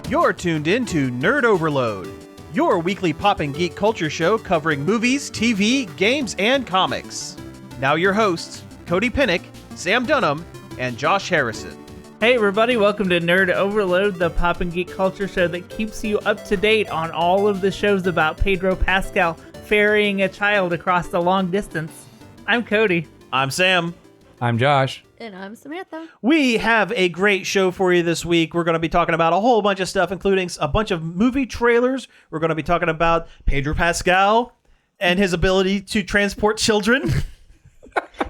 You're tuned in to Nerd Overload, your weekly pop and geek culture show covering movies, TV, games, and comics. Now your hosts, Cody Pinnick, Sam Dunham, and Josh Harrison. Hey everybody, welcome to Nerd Overload, the pop and geek culture show that keeps you up to date on all of the shows about Pedro Pascal ferrying a child across the long distance. I'm Cody. I'm Sam. I'm Josh. And I'm Samantha. We have a great show for you this week. We're going to be talking about a whole bunch of stuff, including a bunch of movie trailers. We're going to be talking about Pedro Pascal and his ability to transport children.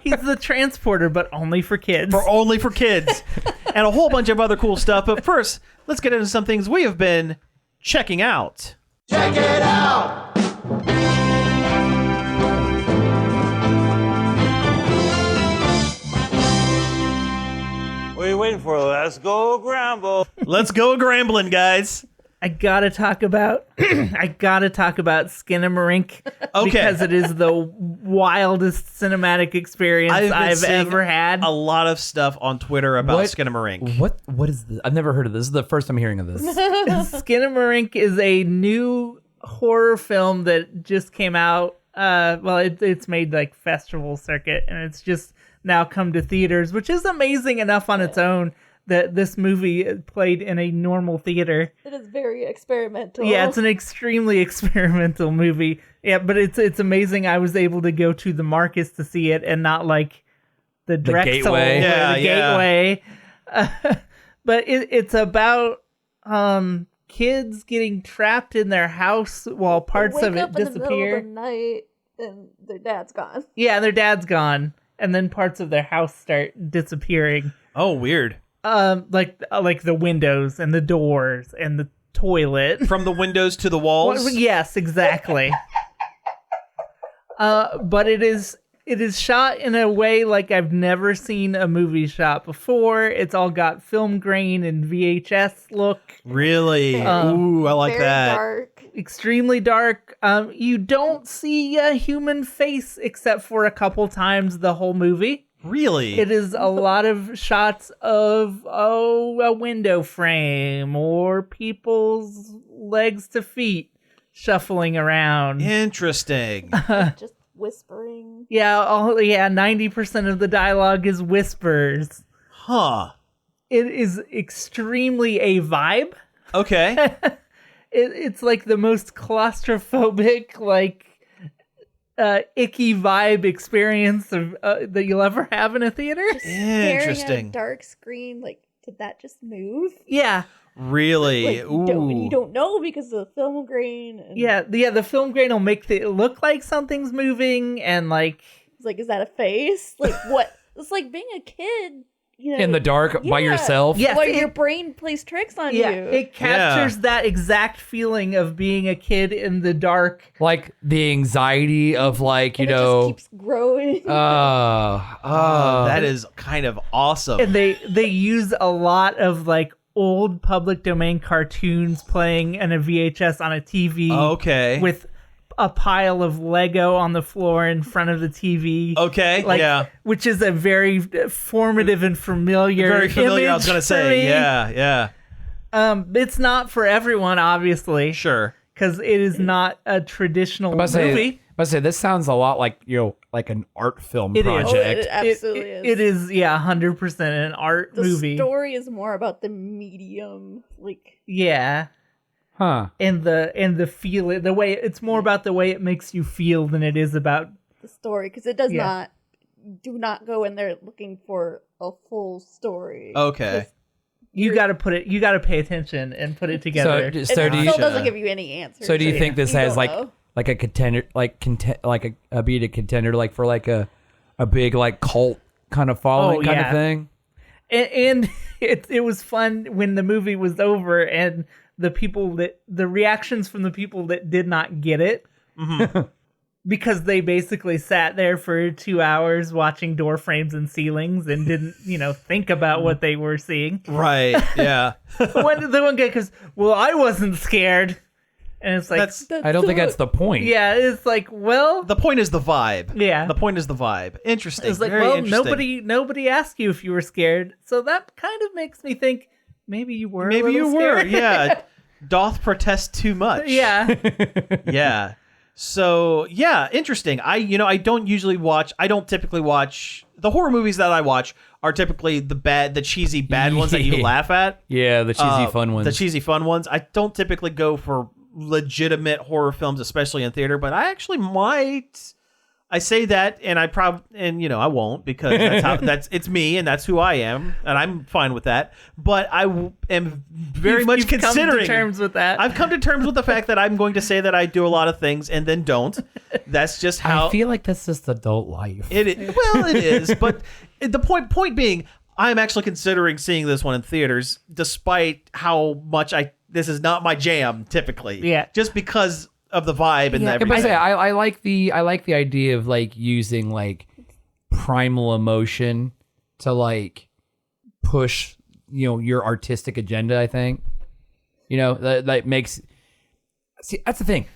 He's the transporter, but only for kids. Only for kids. And a whole bunch of other cool stuff. But first, let's get into some things we have been checking out. Check it out! What are you waiting for? Let's go Gramble. Let's go Grambling, guys. I gotta talk about Skinamarink because it is the wildest cinematic experience I've ever had. A lot of stuff on Twitter about Skinamarink. What is this? I've never heard of this. This is the first I'm hearing of this. Skinamarink is a new horror film that just came out. It's made like festival circuit, and it's just now come to theaters, which is amazing enough on its own that this movie played in a normal theater. It is very experimental. Yeah, it's an extremely experimental movie. Yeah, but it's amazing I was able to go to the Marcus to see it and not like the Drexel Gateway. or the Gateway. But it's about kids getting trapped in their house while parts of it disappear. In the middle of the night and their dad's gone. Yeah, their dad's gone. And then parts of their house start disappearing. Oh, weird. Like the windows and the doors and the toilet. From the windows to the walls? Well, yes, exactly. But it is shot in a way like I've never seen a movie shot before. It's all got film grain and VHS look. Really? Ooh, I like very that. Dark. Extremely dark. You don't see a human face except for a couple times the whole movie. Really? It is a lot of shots of, a window frame or people's legs to feet shuffling around. Interesting. Just whispering. Yeah, 90% of the dialogue is whispers. Huh. It is extremely a vibe. Okay. It's like the most claustrophobic, like, icky vibe experience that you'll ever have in a theater. Staring Interesting. at a dark screen, like, did that just move? Yeah. Really? Like, Ooh. you don't know because of the film grain. And Yeah, the film grain will make it look like something's moving, and like... it's like, is that a face? Like, what? It's like being a kid, you know. In the dark by yourself. Yes, Where your brain plays tricks on Yeah, you. it captures that exact feeling of being a kid in the dark. Like the anxiety of like, and it just keeps growing. That is kind of awesome. And they use a lot of like old public domain cartoons playing in a VHS on a TV. Okay. With a pile of Lego on the floor in front of the TV. Okay, like, yeah. Which is a very formative and familiar Very familiar, I was going to say. me. Yeah. It's not for everyone, obviously. Sure. Because it is not a traditional movie. I say this sounds a lot like, like an art film It is. project. It absolutely is. It is, 100% an art movie. The story is more about the medium, like. Yeah. Huh. And the feel, the way it's more about the way it makes you feel than it is about The story, because it does not. Do not go in there looking for a full story. Okay. you got to pay attention and put it together. It So do you? still doesn't give you any answers. So do you think this You has don't like know. like a contender, like a be a contender, like for like a big like cult kind of following kind of thing? And it was fun when the movie was over and the reactions from the people that did not get it. Mm-hmm. Because they basically sat there for 2 hours watching door frames and ceilings and didn't, think about what they were seeing. Right, yeah. The one guy goes, well, I wasn't scared. And it's like, I don't think that's the point. yeah, it's like, well, The point is the vibe. Yeah. The point is the vibe. Interesting. it's like, Very well, interesting. nobody asked you if you were scared. So that kind of makes me think maybe you were. Maybe a you little were. scared. Yeah. Doth protest too much. Yeah. Yeah. So yeah, interesting. I don't typically watch the horror movies that I watch are typically the cheesy bad ones that you laugh at. Yeah, the cheesy fun ones. The cheesy fun ones. I don't typically go for legitimate horror films, especially in theater, but I actually might. I say that, and I won't, because it's me, and that's who I am, and I'm fine with that. But I am very much you've considering. Come to terms with that. I've come to terms with the fact that I'm going to say that I do a lot of things and then don't. That's just how I feel like that's just adult life. it is. Well, it is, but the point being, I'm actually considering seeing this one in theaters, despite how much this is not my jam typically. Yeah, just because of the vibe and everything. But I like the idea of like using like primal emotion to like push your artistic agenda. I think that makes. See, that's the thing.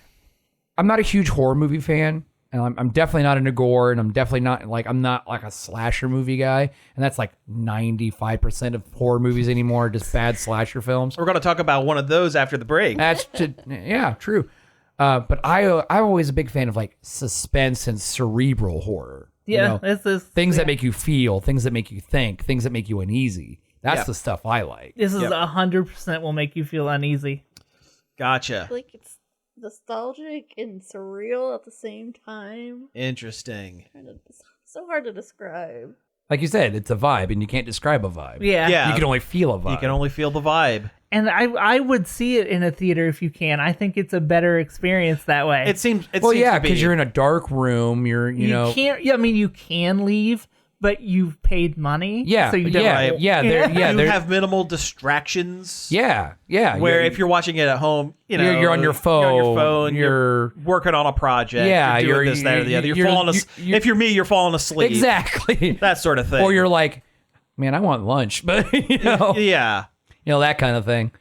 I'm not a huge horror movie fan, and I'm definitely not into gore, and I'm definitely not I'm not like a slasher movie guy, and that's like 95% of horror movies anymore, just bad slasher films. We're going to talk about one of those after the break. Yeah, true. But I'm always a big fan of like suspense and cerebral horror. Yeah, things that make you feel, things that make you think, things that make you uneasy. That's the stuff I like. This is 100% will make you feel uneasy. Gotcha. Like it's nostalgic and surreal at the same time. Interesting. So hard to describe. Like you said, it's a vibe, and you can't describe a vibe. Yeah. You can only feel a vibe. You can only feel the vibe. And I would see it in a theater if you can. I think it's a better experience that way. It seems. Because you're in a dark room. You can't. Yeah, I mean, you can leave, but you've paid money. Yeah. So you don't. You There have minimal distractions. Yeah. Where if you're watching it at home, you're on your phone. You're working on a project. Yeah. You're doing this, that, or the other. You're falling asleep. If you're me, you're falling asleep. Exactly. That sort of thing. Or you're like, man, I want lunch, but yeah. That kind of thing.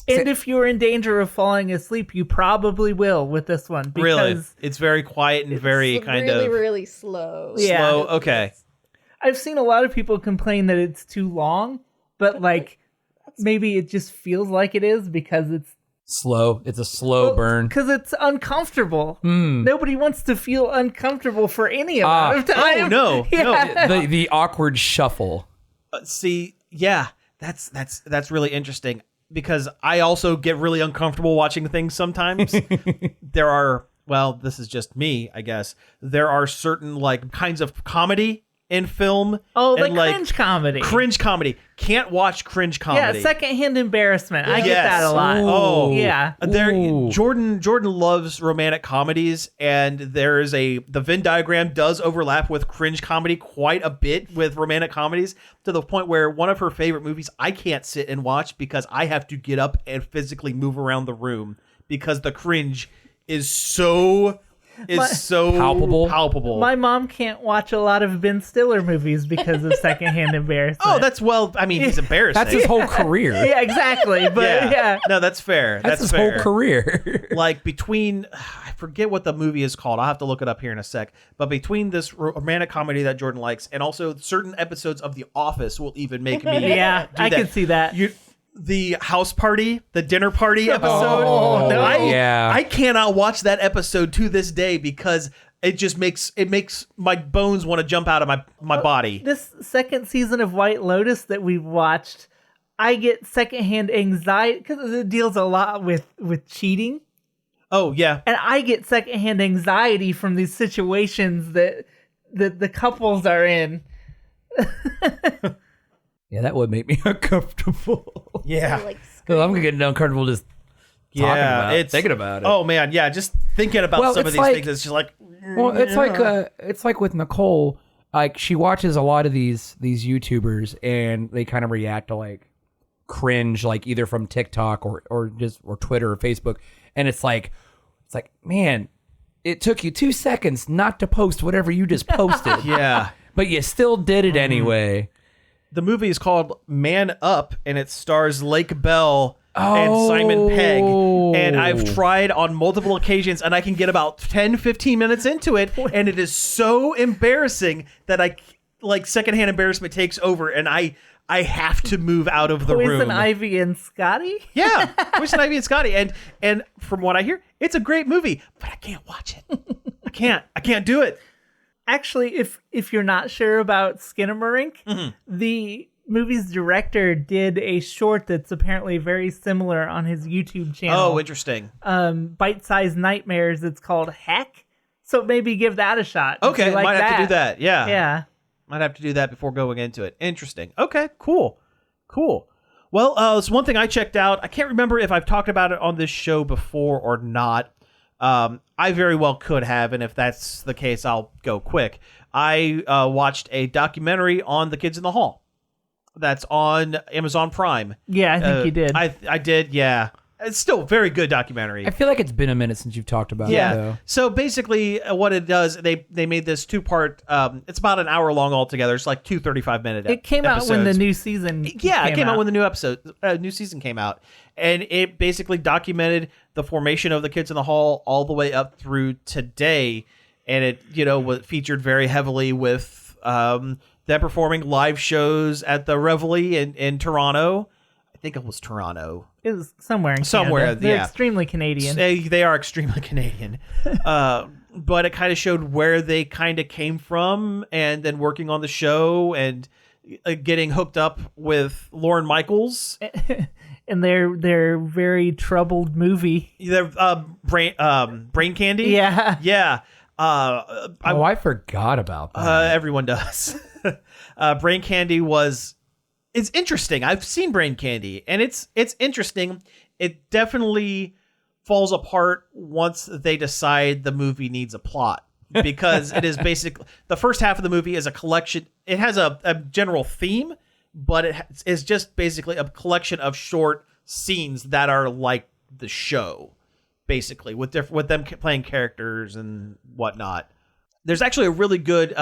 And if you're in danger of falling asleep, you probably will with this one. Because really? It's very quiet and very kind of... really slow. Yeah. Slow, okay. I've seen a lot of people complain that it's too long, but maybe it just feels like it is because it's... Slow. It's a slow burn. Because it's uncomfortable. Nobody wants to feel uncomfortable for any amount of time. Oh, no. Yeah. No. The awkward shuffle. See, yeah. That's really interesting, because I also get really uncomfortable watching things sometimes. This is just me, I guess. There are certain kinds of comedy in film. Oh, cringe comedy. Cringe comedy. Can't watch cringe comedy. Yeah, secondhand embarrassment. I get that a lot. Oh, yeah. Jordan loves romantic comedies, and the Venn diagram does overlap with cringe comedy quite a bit with romantic comedies, to the point where one of her favorite movies I can't sit and watch because I have to get up and physically move around the room because the cringe is so palpable. My mom can't watch a lot of Ben Stiller movies because of secondhand embarrassment. Oh, he's embarrassing. That's his whole career. Yeah, exactly. But yeah. No, that's fair. That's his fair. whole career. I forget what the movie is called. I'll have to look it up here in a sec. But between this romantic comedy that Jordan likes and also certain episodes of The Office will even make me Yeah, I can see that. The house party, the dinner party episode. Oh, no. I cannot watch that episode to this day because it just makes my bones want to jump out of my body. This second season of White Lotus that we've watched, I get secondhand anxiety because it deals a lot with cheating. Oh yeah, and I get secondhand anxiety from these situations that the couples are in. Yeah, that would make me uncomfortable. Yeah. I'm gonna get uncomfortable just thinking about it. Oh man, yeah, just thinking about some of these things. It's just like, it's like with Nicole. Like, she watches a lot of these YouTubers, and they kind of react to cringe, either from TikTok or Twitter or Facebook, and it's like, man, it took you 2 seconds not to post whatever you just posted. Yeah, but you still did it anyway. The movie is called Man Up, and it stars Lake Bell and Simon Pegg. And I've tried on multiple occasions, and I can get about 10, 15 minutes into it, and it is so embarrassing that like secondhand embarrassment takes over, and I have to move out of the room. Poison Ivy and Scotty? Yeah, Poison Ivy and Scotty. And from what I hear, it's a great movie, but I can't watch it. I can't do it. Actually, if you're not sure about Skinamarink, the movie's director did a short that's apparently very similar on his YouTube channel. Oh, interesting. Bite-sized Nightmares. It's called Heck. So maybe give that a shot. Okay, might have to do that. Yeah. Yeah. Might have to do that before going into it. Interesting. Okay, cool. Well, it's one thing I checked out. I can't remember if I've talked about it on this show before or not. I very well could have, and if that's the case, I'll go quick. I watched a documentary on the Kids in the Hall. That's on Amazon Prime. Yeah, I think you did. I did, yeah. It's still a very good documentary. I feel like it's been a minute since you've talked about it, though. So basically, what it does, they made this 2-part. It's about an hour long altogether. It's like 2 35-minute episodes. It came out when the new season. It came out when the new season came out, and it basically documented the formation of the Kids in the Hall all the way up through today, and it was featured very heavily with them performing live shows at the Reveille in Toronto. I think it was Toronto. It was somewhere in Canada. They're extremely Canadian. They are extremely Canadian. But it kind of showed where they kind of came from, and then working on the show and getting hooked up with Lorne Michaels. And their very troubled movie. Their Brain Candy? Yeah. Yeah. I forgot about that. Everyone does. Brain Candy it's interesting. I've seen Brain Candy, and it's interesting. It definitely falls apart once they decide the movie needs a plot, because it is basically the first half of the movie is a collection. It has a general theme, but it is just basically a collection of short scenes that are like the show, basically with them playing characters and whatnot. There's actually a really good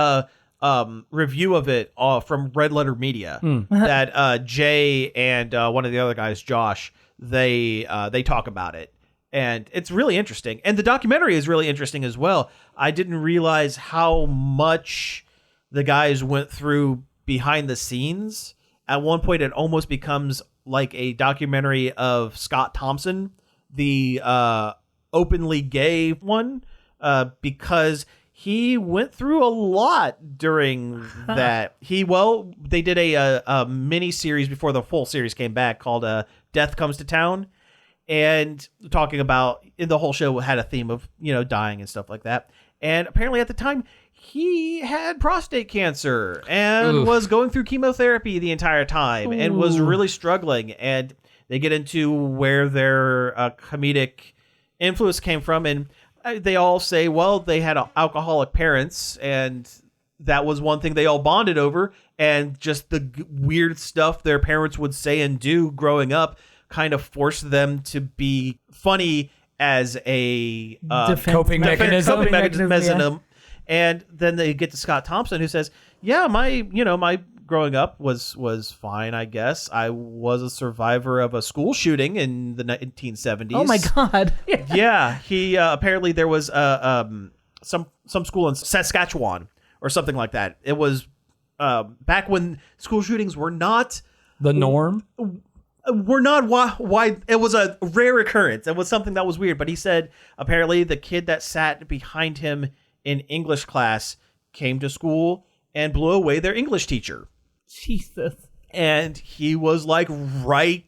review of it from Red Letter Media that Jay and one of the other guys, Josh, they talk about it, and it's really interesting. And the documentary is really interesting as well. I didn't realize how much the guys went through behind the scenes. At one point, it almost becomes like a documentary of Scott Thompson, the openly gay one, because he went through a lot during that. They did a mini series before the full series came back called Death Comes to Town, and talking about the whole show had a theme of dying and stuff like that. And apparently at the time he had prostate cancer and was going through chemotherapy the entire time and was really struggling. And they get into where their comedic influence came from, and they all say, well, they had alcoholic parents, and that was one thing they all bonded over, and just the weird stuff their parents would say and do growing up kind of forced them to be funny as a coping mechanism. Yeah. And then they get to Scott Thompson, who says, yeah, my growing up was fine, I guess. I was a survivor of a school shooting in the 1970s. Oh my God. Yeah, he apparently there was some school in Saskatchewan or something like that. It was back when school shootings were not the norm. Were not wide. It was a rare occurrence. It was something that was weird. But he said apparently the kid that sat behind him in English class came to school and blew away their English teacher. Jesus. And he was like right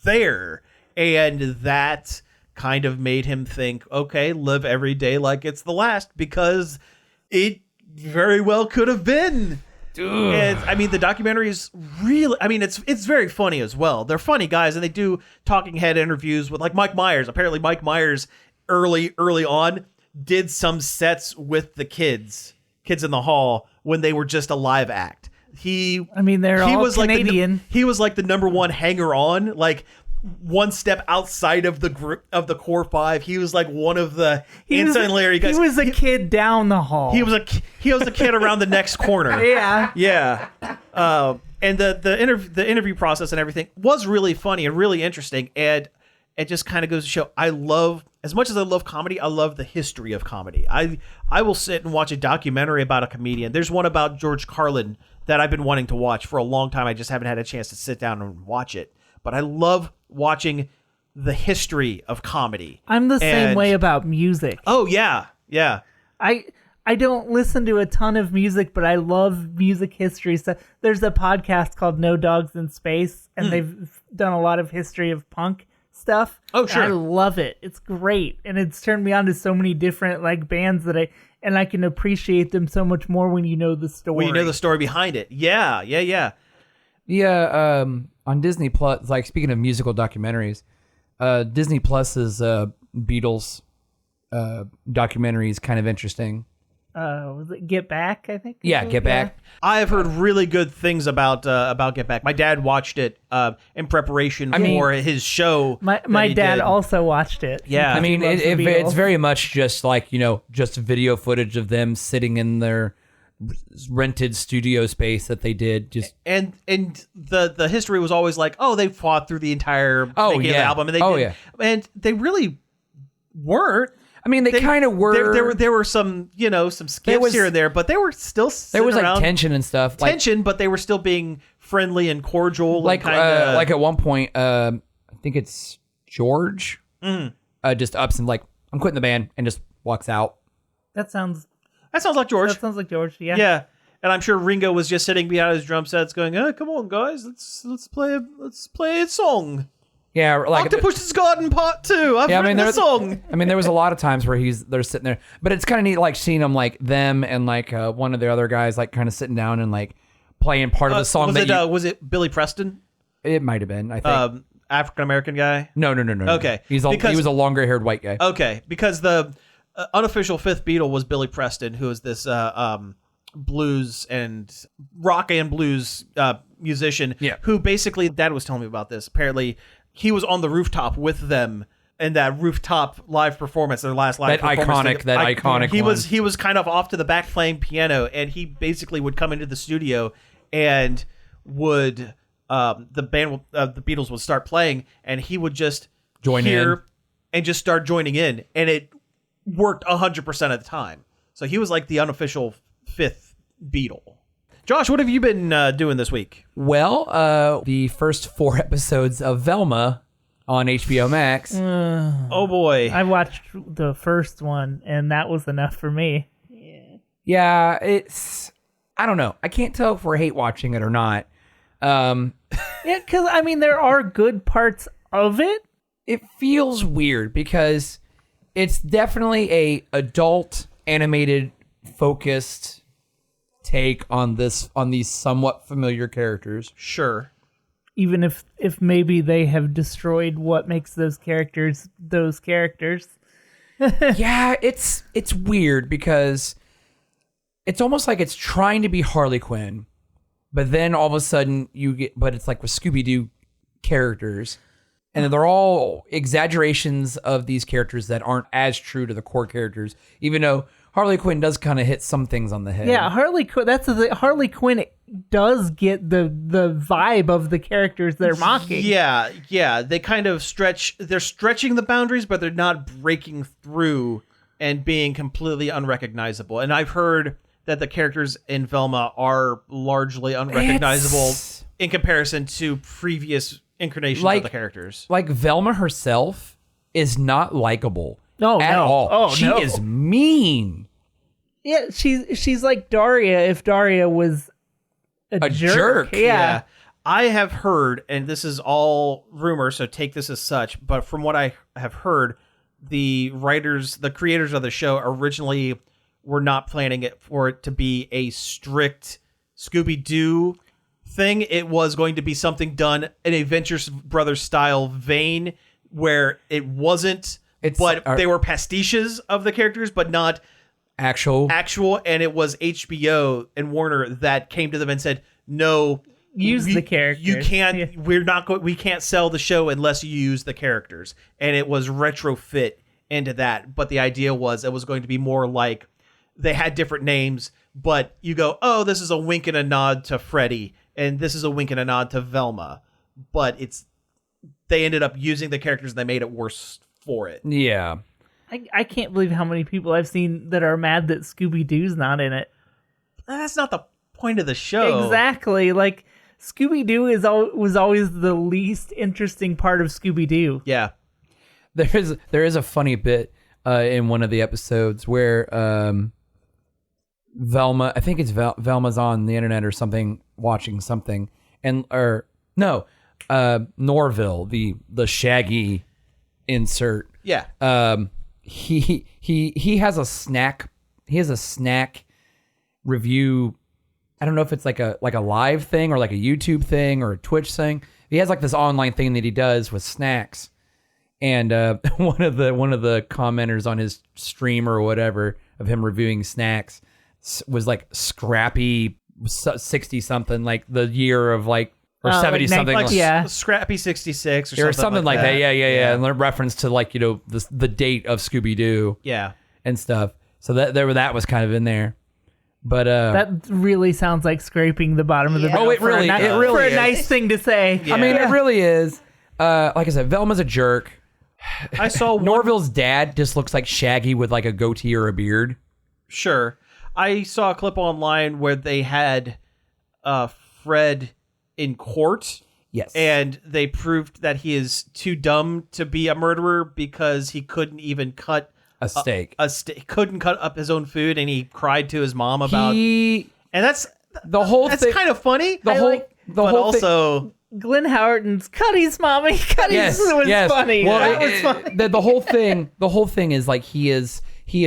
there. And that kind of made him think, okay, live every day like it's the last, because it very well could have been. Ugh. And I mean, the documentary is really, it's very funny as well. They're funny guys, and they do talking head interviews with like Mike Myers. Apparently Mike Myers early on did some sets with the kids in the hall when they were just a live act. They're all Canadian. He was like the number one hanger on, like one step outside of the group of the core five. He was like one of the ancillary guys. He was a kid down the hall. He was a kid around the next corner. Yeah. And the interview process and everything was really funny and really interesting, and it just kind of goes to show I love as much as I love comedy, I love the history of comedy. I will sit and watch a documentary about a comedian. There's one about George Carlin that I've been wanting to watch for a long time. I just haven't had a chance to sit down and watch it. But I love watching the history of comedy. I'm the same way about music. Oh, yeah. Yeah. I don't listen to a ton of music, but I love music history. So there's a podcast called No Dogs in Space, and they've done a lot of history of punk stuff. Oh, sure. And I love it. It's great. And it's turned me on to so many different like bands that I can appreciate them so much more when you know the story. When you know the story behind it. Yeah. Yeah, on Disney Plus, like speaking of musical documentaries, Disney Plus's Beatles documentary is kind of interesting. Was it Get Back, I think? Yeah, Get Back. I have heard really good things about Get Back. My dad watched it in preparation for his show. My dad also watched it. Yeah. I mean, it's very much just like, just video footage of them sitting in their rented studio space that they did. And the history was always like, they fought through the entire making of the album, and and they really weren't. I mean, they kind of were. There were some some skips here and there, but they were still there was around. like tension and stuff. But they were still being friendly and cordial. Like and like at one point, I think it's George just ups and like, I'm quitting the band, and just walks out. That sounds like George. That sounds like George. Yeah. Yeah. And I'm sure Ringo was just sitting behind his drum sets, going, "Come on, guys, let's play a song." Yeah, like Octopus's Garden Part 2. I've written a song. I mean, there was a lot of times where they're sitting there, but it's kind of neat, like seeing them, like them and like one of the other guys, like kind of sitting down and like playing part of the song. Was it Billy Preston? It might have been. I think African American guy. No. Okay, he was a longer haired white guy. Okay, because the unofficial fifth Beatle was Billy Preston, who is this blues and rock and blues musician. Yeah. Who basically, Dad was telling me about this. Apparently, he was on the rooftop with them in that rooftop live performance, their last live performance. That iconic. He was kind of off to the back playing piano, and he basically would come into the studio and would the Beatles would start playing, and he would just join in and just start joining in, and it worked 100% of the time. So he was like the unofficial fifth Beatle. Josh, what have you been doing this week? Well, the first 4 episodes of Velma on HBO Max. Oh boy. I watched the first one, and that was enough for me. Yeah, I don't know. I can't tell if we're hate watching it or not. Yeah, because I mean, there are good parts of it. It feels weird because it's definitely a adult animated focused take on these somewhat familiar characters. Sure. Even if maybe they have destroyed what makes those characters. Yeah, it's weird because it's almost like it's trying to be Harley Quinn, but then all of a sudden but it's like with Scooby-Doo characters, and they're all exaggerations of these characters that aren't as true to the core characters, even though Harley Quinn does kind of hit some things on the head. Yeah, Harley Quinn does get the vibe of the characters they're mocking. Yeah. They kind of they're stretching the boundaries, but they're not breaking through and being completely unrecognizable. And I've heard that the characters in Velma are largely unrecognizable in comparison to previous incarnations of the characters. Like Velma herself is not likable. No, at all. Oh, she is mean. Yeah, she's like Daria if Daria was a jerk. Yeah. I have heard, and this is all rumor, so take this as such, but from what I have heard, the creators of the show originally were not planning for it to be a strict Scooby-Doo thing. It was going to be something done in a Venture Brothers style vein where it wasn't... they were pastiches of the characters, but not actual. And it was HBO and Warner that came to them and said, "No, use the characters. You can't. Yeah. We can't sell the show unless you use the characters." And it was retrofit into that. But the idea was it was going to be more like they had different names, but you go, "Oh, this is a wink and a nod to Freddy, and this is a wink and a nod to Velma." But they ended up using the characters and they made it worse for it. Yeah. I can't believe how many people I've seen that are mad that Scooby-Doo's not in it. That's not the point of the show. Exactly. Like, Scooby-Doo was always the least interesting part of Scooby-Doo. Yeah. There is a funny bit in one of the episodes where Velma, I think it's Velma's on the internet or something, watching something, Norville, the Shaggy insert. Yeah. He has a snack. He has a snack review. I don't know if it's like a live thing or like a YouTube thing or a Twitch thing. He has like this online thing that he does with snacks. And one of the commenters on his stream or whatever of him reviewing snacks was like Scrappy 60 something, like the year of like, or 70 something, like yeah, Scrappy 66 or something like that. Yeah. And reference to like, the date of Scooby-Doo. Yeah. And stuff. So that was kind of in there. But that really sounds like scraping the bottom of the barrel. Oh, it really for a is. nice thing to say. Yeah. I mean, it really is. Like I said, Velma's a jerk. I saw Norville's dad just looks like Shaggy with like a goatee or a beard. Sure. I saw a clip online where they had Fred in court. Yes. And they proved that he is too dumb to be a murderer because he couldn't even cut a steak. Couldn't cut up his own food, and he cried to his mom about. And that's the whole that's thing. kind of funny. The whole but also. Glenn Howerton's Cuddy's mommy. Cuddy's was funny. Well, that was funny. The whole thing is like he is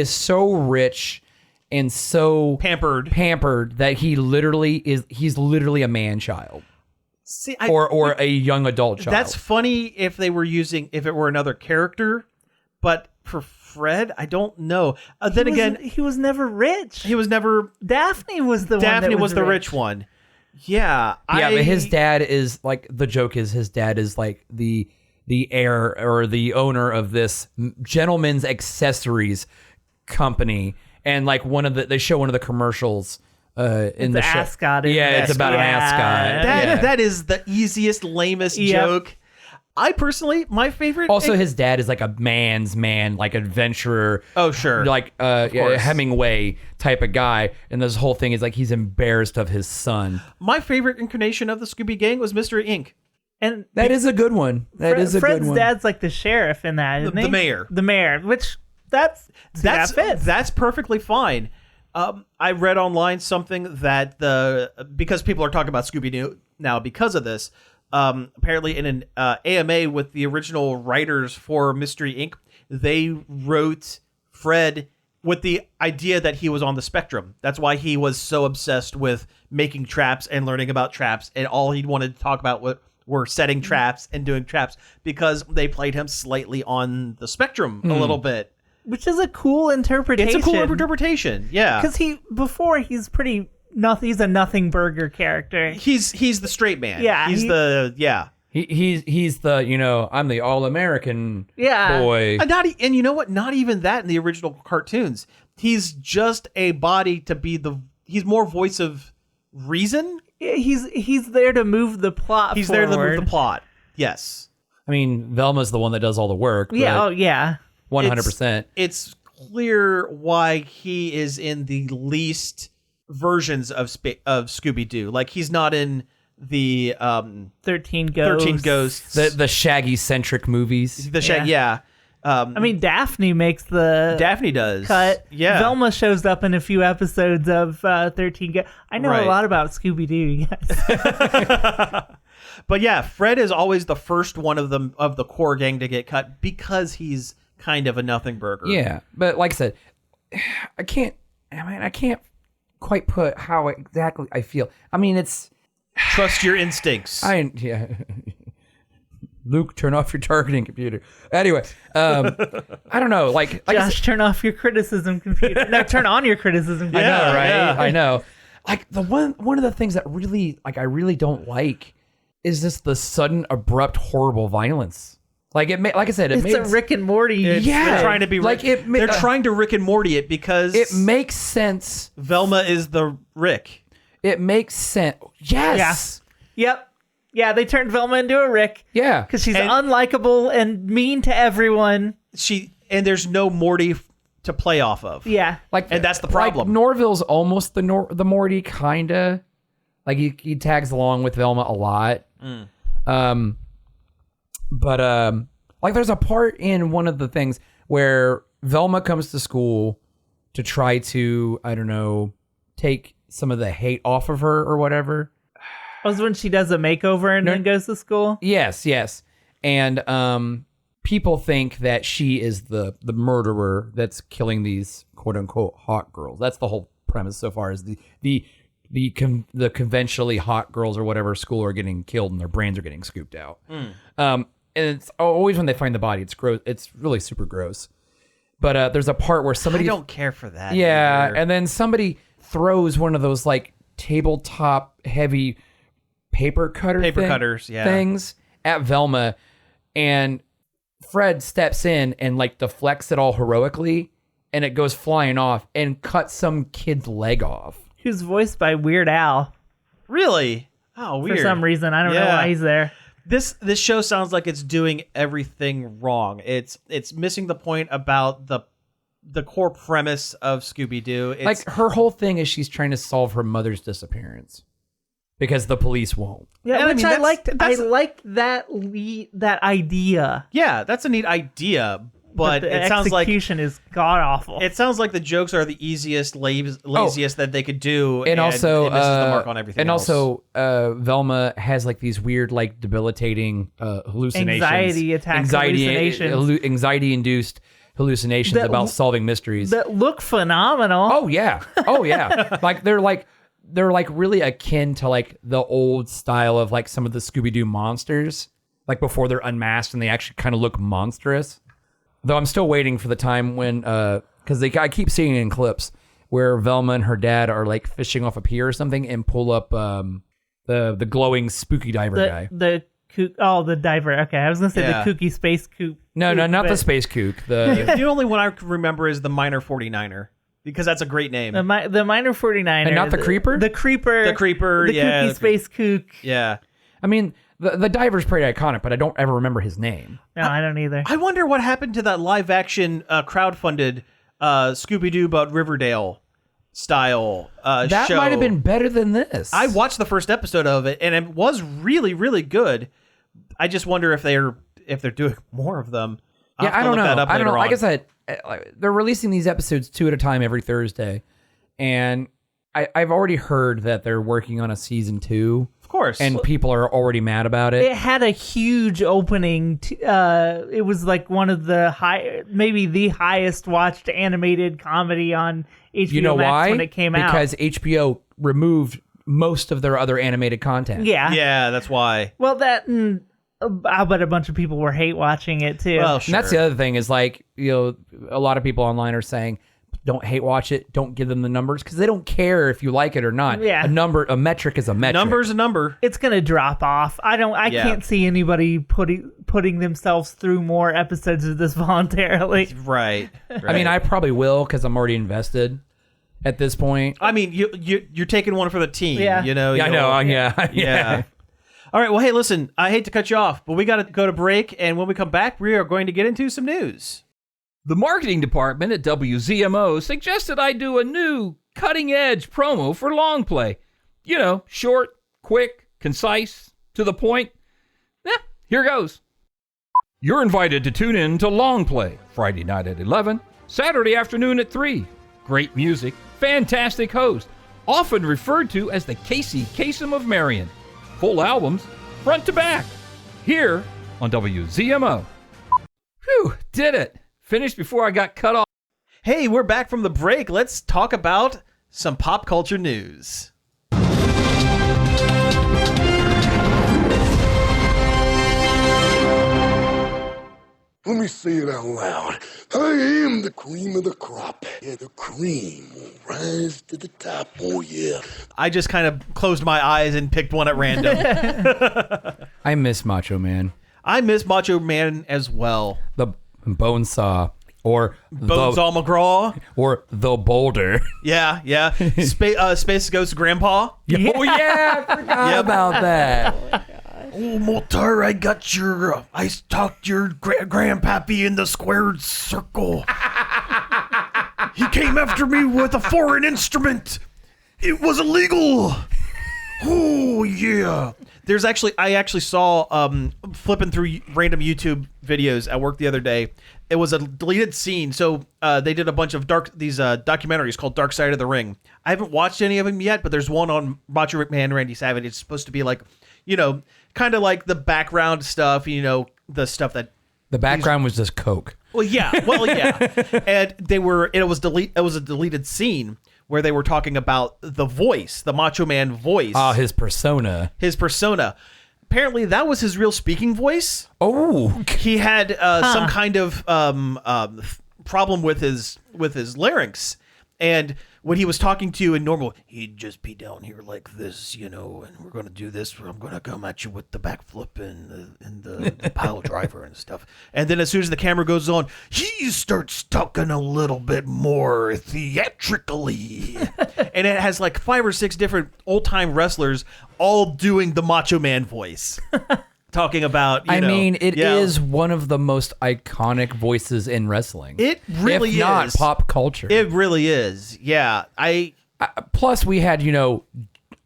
so rich and so pampered that he's literally a man child. See, or a young adult child. That's funny if it were another character, but for Fred, I don't know. He was never rich. Daphne was the rich one. Yeah. But his dad is like, the joke is his dad is like the heir or the owner of this gentleman's accessories company, and like they show one of the commercials in the show. Ascot. Yeah, it's about an ascot. That is the easiest, lamest joke. I personally, my favorite. Also, his dad is like a man's man, like adventurer. Oh, sure. Like Hemingway type of guy. And this whole thing is like he's embarrassed of his son. My favorite incarnation of the Scooby Gang was Mystery Inc. And that is a good one. Fred's dad's like the sheriff in that, isn't he? The mayor. The mayor, which that fits. That's perfectly fine. I read online something that because people are talking about Scooby-Doo now because of this. Apparently in an AMA with the original writers for Mystery Inc., they wrote Fred with the idea that he was on the spectrum. That's why he was so obsessed with making traps and learning about traps, and all he wanted to talk about were setting traps and doing traps, because they played him slightly on the spectrum a little bit. Which is a cool interpretation. It's a cool interpretation, yeah. Because he's pretty... He's a nothing burger character. He's the straight man. Yeah, he's the I'm the all-American boy. And you know what? Not even that in the original cartoons. He's just a body to be he's more voice of reason. He's there to move the plot. He's there to move the plot. Yes. I mean, Velma's the one that does all the work. Yeah. Oh yeah. 100%. It's clear why he is in the least versions of Scooby-Doo. Like, he's not in the 13 Ghosts. The Shaggy-centric movies. Yeah. I mean, Daphne makes the Daphne does cut. Yeah. Velma shows up in a few episodes of 13 Ghosts. I know a lot about Scooby-Doo, you guys. But yeah, Fred is always the first one of the core gang to get cut because he's kind of a nothing burger. Yeah, but like I said, I can't quite put how exactly I feel. I mean, it's trust your instincts. Luke, turn off your targeting computer. Anyway, I don't know. Like Josh, turn off your criticism computer. No, turn on your criticism computer. I know, right? Yeah. I know. Like one of the things that really, I really don't like is just the sudden, abrupt, horrible violence. Like like I said, it's a Rick and Morty. They're trying to be they're trying to Rick and Morty it because it makes sense. Velma is the Rick. It makes sense. Yes. Yeah. Yep. Yeah, they turned Velma into a Rick. Yeah, because she's unlikable and mean to everyone. and there's no Morty to play off of. Yeah. And that's the problem. Like Norville's almost the Morty, kinda. Like he tags along with Velma a lot. But like there's a part in one of the things where Velma comes to school to try to, I don't know, take some of the hate off of her or whatever. Was when she does a makeover and then goes to school? Yes. And people think that she is the murderer that's killing these quote unquote hot girls. That's the whole premise so far, is the conventionally hot girls or whatever school are getting killed and their brains are getting scooped out. And it's always when they find the body, it's gross. It's really super gross. But there's a part where somebody... I don't care for that. Yeah, either. and then somebody throws one of those like tabletop heavy paper cutters things at Velma, and Fred steps in and like deflects it all heroically, and it goes flying off and cuts some kid's leg off. Who's voiced by Weird Al. Really? Oh, weird. For some reason. I don't know why he's there. This show sounds like it's doing everything wrong. It's missing the point about the core premise of Scooby-Doo. Like her whole thing is she's trying to solve her mother's disappearance because the police won't. Yeah, And which I I mean, liked. that's- I liked that idea. Yeah, that's a neat idea, but the it sounds like execution is god awful. it sounds like the jokes are the easiest, laziest that they could do, And also, it misses the mark on everything. and else. also, Velma has like these weird, like debilitating hallucinations, anxiety-induced hallucinations That about solving mysteries. that look phenomenal. Oh yeah. Like they're really akin to like the old style of like some of the Scooby-Doo monsters, like before they're unmasked and they actually kind of look monstrous. Though I'm still waiting for the time when, because I keep seeing it in clips where Velma and her dad are like fishing off a pier or something and pull up the glowing spooky diver guy. The diver. Okay, I was gonna say the kooky space kook. No, not the space kook. the only one I can remember is the Minor 49er, because that's a great name. The Minor 49er. And not the Creeper? The Creeper. The Creeper, The yeah, kooky the space kook. Yeah. I mean, the diver's pretty iconic, but I don't ever remember his name. No, I don't either. I wonder what happened to that live-action crowdfunded Scooby-Doo but Riverdale style That show. might have been better than this. I watched the first episode of it, and it was really, really good. I just wonder if they're doing more of them. I'll have I to don't look know. that up I don't know. later Like I on. said, they're releasing these episodes 2 at a time every Thursday, and I've already heard that they're working on a season 2. Of course. And people are already mad about it. It had a huge opening. It was like one of the maybe the highest watched animated comedy on HBO You know Max why? when it came out. Because HBO removed most of their other animated content. Yeah, that's why. Well, that and I bet a bunch of people were hate watching it too. Well, And that's the other thing is like, a lot of people online are saying, don't hate watch it. Don't give them the numbers because they don't care if you like it or not. Yeah. A metric is a metric. Number's a number. It's gonna drop off. I can't see anybody putting themselves through more episodes of this voluntarily. Right. I mean, I probably will because I'm already invested at this point. I mean, you're taking one for the team. Yeah. You know. Yeah, I know. Yeah. All right. Well, hey, listen. I hate to cut you off, but we got to go to break, and when we come back, we are going to get into some news. The marketing department at WZMO suggested I do a new cutting-edge promo for Long Play. You know, short, quick, concise, to the point. Here goes. You're invited to tune in to Long Play, Friday night at 11, Saturday afternoon at 3. Great music, fantastic host, often referred to as the Casey Kasem of Marion. Full albums, front to back, here on WZMO. Whew, did it. Finished before I got cut off. Hey, we're back from the break. Let's talk about some pop culture news. Let me say it out loud. I am the cream of the crop. Yeah, the cream will rise to the top. Oh, yeah. I just kind of closed my eyes and picked one at random. I miss Macho Man. I miss Macho Man as well. The Bonesaw. Or Bonesaw McGraw. Or the Boulder. Yeah. Space Ghost Grandpa. Oh, yeah. I forgot about that. Oh, Moltar, I stalked your grandpappy in the squared circle. He came after me with a foreign instrument. It was illegal. Oh, yeah. I actually saw, flipping through random YouTube videos at work the other day. It was a deleted scene. So they did a bunch of documentaries called Dark Side of the Ring. I haven't watched any of them yet, but there's one on Macho Man Randy Savage. It's supposed to be like, kind of like the background stuff, the stuff that... The background was just Coke. Well, yeah. And it was a deleted scene where they were talking about the voice, the Macho Man voice. His persona. Apparently, that was his real speaking voice. Oh, he had some kind of problem with his larynx, and when he was talking to you in normal, he'd just be down here like this, and we're gonna do this. I'm gonna come at you with the backflip and the pile driver and stuff. And then as soon as the camera goes on, he starts talking a little bit more theatrically, and it has like 5 or 6 different old time wrestlers all doing the Macho Man voice. Talking about, it is one of the most iconic voices in wrestling. It really is. If not pop culture. It really is. Yeah. Plus, we had,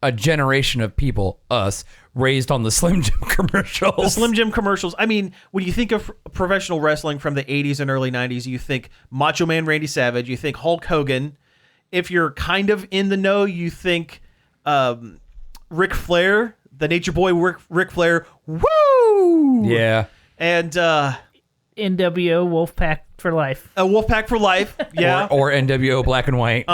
a generation of people, us, raised on the Slim Jim commercials. The Slim Jim commercials. I mean, when you think of professional wrestling from the 80s and early 90s, you think Macho Man Randy Savage, you think Hulk Hogan. If you're kind of in the know, you think Ric Flair. The Nature Boy, Ric Flair, woo! Yeah. And NWO Wolfpack for life. Wolfpack for life, yeah. Or NWO Black and White.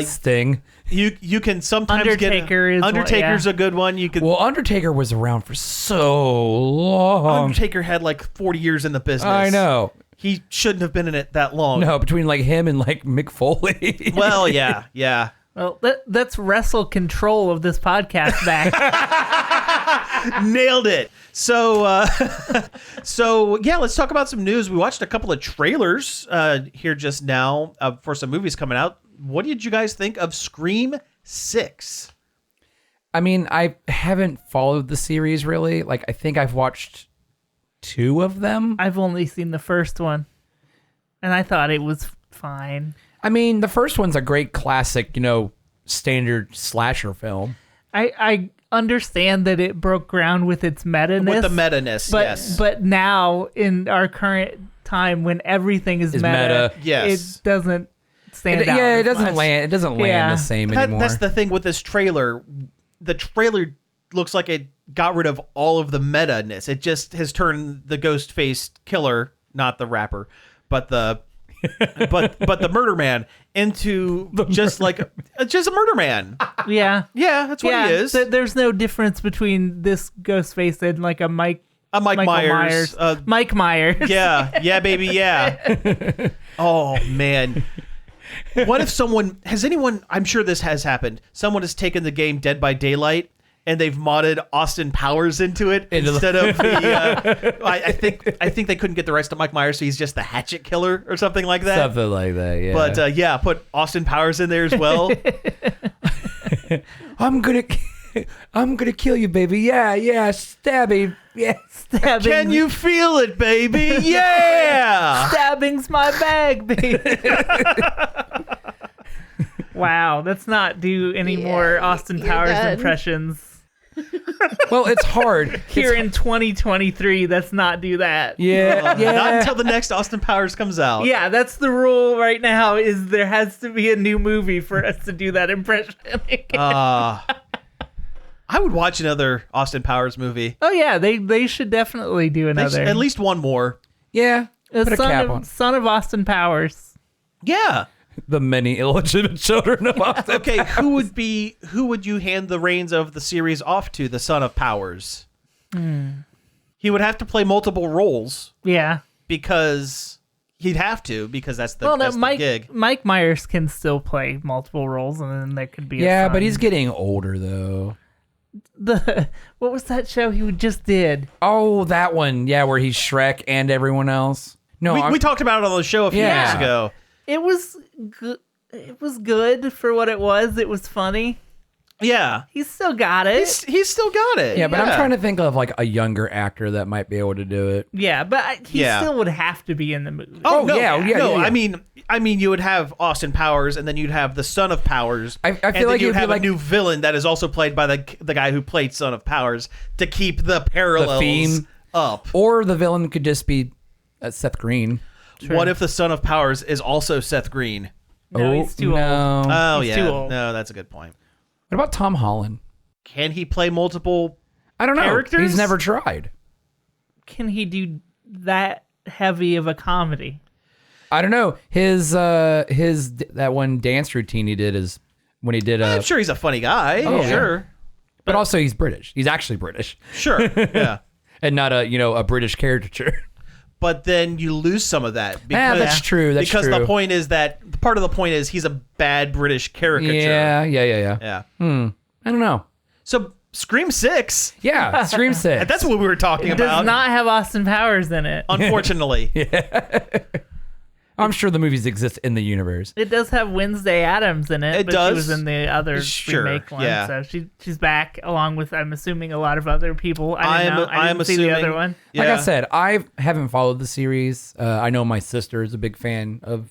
Sting. You can sometimes Undertaker's a good one. Well, Undertaker was around for so long. Undertaker had like 40 years in the business. I know. He shouldn't have been in it that long. No, between like him and like Mick Foley. Well, yeah. Well, let's wrestle control of this podcast back. Nailed it. So yeah, let's talk about some news. We watched a couple of trailers here just now for some movies coming out. What did you guys think of Scream 6? I mean, I haven't followed the series really. Like, I think I've watched 2 of them. I've only seen the first one, and I thought it was fine. I mean, the first one's a great classic, standard slasher film. I understand that it broke ground with its meta-ness. With the meta-ness, yes. But now, in our current time, when everything is meta, yes. It doesn't stand out. Yeah, it doesn't land the same anymore. That's the thing with this trailer. The trailer looks like it got rid of all of the meta-ness. It just has turned the ghost-faced killer, not the rapper, but the murder man into just a murder man. Yeah, that's what he is. There's no difference between this Ghostface and like a Mike Myers. Mike Myers. Yeah, baby, yeah. Oh man. What if I'm sure this has happened. Someone has taken the game Dead by Daylight and they've modded Austin Powers into it instead of the. I think they couldn't get the rights to Mike Myers, so he's just the hatchet killer or something like that. Something like that, yeah. But put Austin Powers in there as well. I'm gonna kill you, baby. Yeah, stabbing. Yeah, stabbing. Can you feel it, baby? Yeah. Stabbing's my bag, baby. Wow, let's not do any more Austin Powers impressions. Well, it's hard. Here in 2023, let's not do that. Yeah. Not until the next Austin Powers comes out. Yeah, that's the rule right now, is there has to be a new movie for us to do that impression. I would watch another Austin Powers movie. Oh, yeah, they should definitely do another. At least one more. Yeah. Put a cap on. Son of Austin Powers. Yeah. The many illegitimate children of Austin. Okay, who would you hand the reins of the series off to, the Son of Powers? He would have to play multiple roles. Yeah. Because that's the gig. Mike Myers can still play multiple roles, and then there could be Yeah, but he's getting older, though. What was that show he just did? Oh, that one. Yeah, where he's Shrek and everyone else. No, we talked about it on the show a few years ago. It was good. It was good for what it was. It was funny. Yeah. He's still got it. He's still got it. Yeah, but I'm trying to think of like a younger actor that might be able to do it. Yeah, but he still would have to be in the movie. Oh, no, yeah. I mean, you would have Austin Powers, and then you'd have the Son of Powers. I feel and like you'd have like a new villain that is also played by the guy who played Son of Powers to keep the parallels theme up. Or the villain could just be Seth Green. True. What if the Son of Powers is also Seth Green? No, he's too old. Oh, He's yeah. too old. No, that's a good point. What about Tom Holland? Can he play multiple I don't know. characters? He's never tried. Can he do that heavy of a comedy? I don't know. His that one dance routine he did is when he did I'm sure he's a funny guy. Oh, sure. but also he's British. He's actually British. Sure. Yeah. And not a British caricature. But then you lose some of that. Because, that's true. That's because true. the point is that part of the point is he's a bad British caricature. Yeah. Yeah. I don't know. So Scream 6. Yeah, Scream 6. That's what we were talking It about. does not have Austin Powers in it. Unfortunately. I'm sure the movies exist in the universe. It does have Wednesday Addams in it. It but does. She was in the other Sure, remake one, yeah. so she's back along with, I'm assuming, a lot of other people. I didn't see assuming, the other one. Yeah. Like I said, I haven't followed the series. I know my sister is a big fan of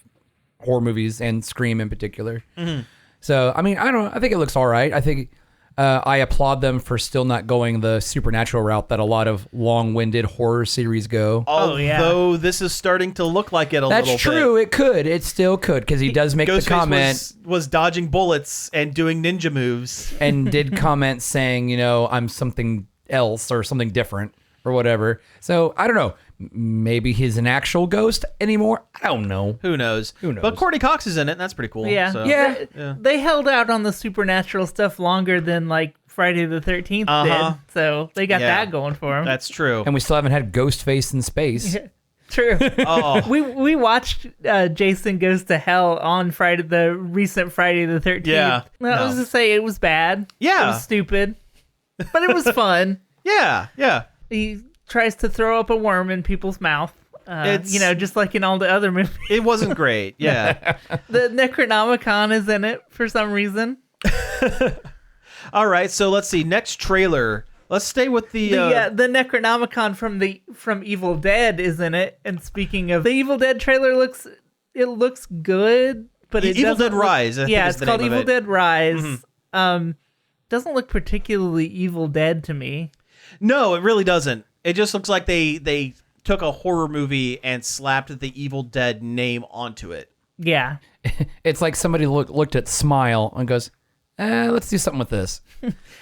horror movies and Scream in particular. Mm-hmm. So, I mean, I think it looks all right. I think I applaud them for still not going the supernatural route that a lot of long-winded horror series go. Although this is starting to look like it a little bit. That's true. It could. It still could, because he does make the Ghostface comment was dodging bullets and doing ninja moves. and did comment saying, I'm something else or something different or whatever. So I don't know. Maybe he's an actual ghost anymore. I don't know. Who knows? But Courtney Cox is in it, and that's pretty cool. Yeah. So. Yeah. They held out on the supernatural stuff longer than like Friday the 13th did, so they got that going for them. That's true. And we still haven't had Ghostface in space. True. Oh. We watched Jason Goes to Hell on the recent Friday the 13th. Yeah. I was to say it was bad. Yeah. It was stupid, but it was fun. Yeah. He tries to throw up a worm in people's mouth. It's- Just like in all the other movies. It wasn't great. Yeah. The Necronomicon is in it for some reason. All right. So let's see. Next trailer. Let's stay with the. The Necronomicon from Evil Dead is in it. And speaking of, the Evil Dead trailer looks good, but it Evil doesn't Dead Rise. I think is it's the called name of Evil it. Dead Rise. Doesn't look particularly Evil Dead to me. No, it really doesn't. It just looks like they took a horror movie and slapped the Evil Dead name onto it. Yeah. It's like somebody looked at Smile and goes, let's do something with this.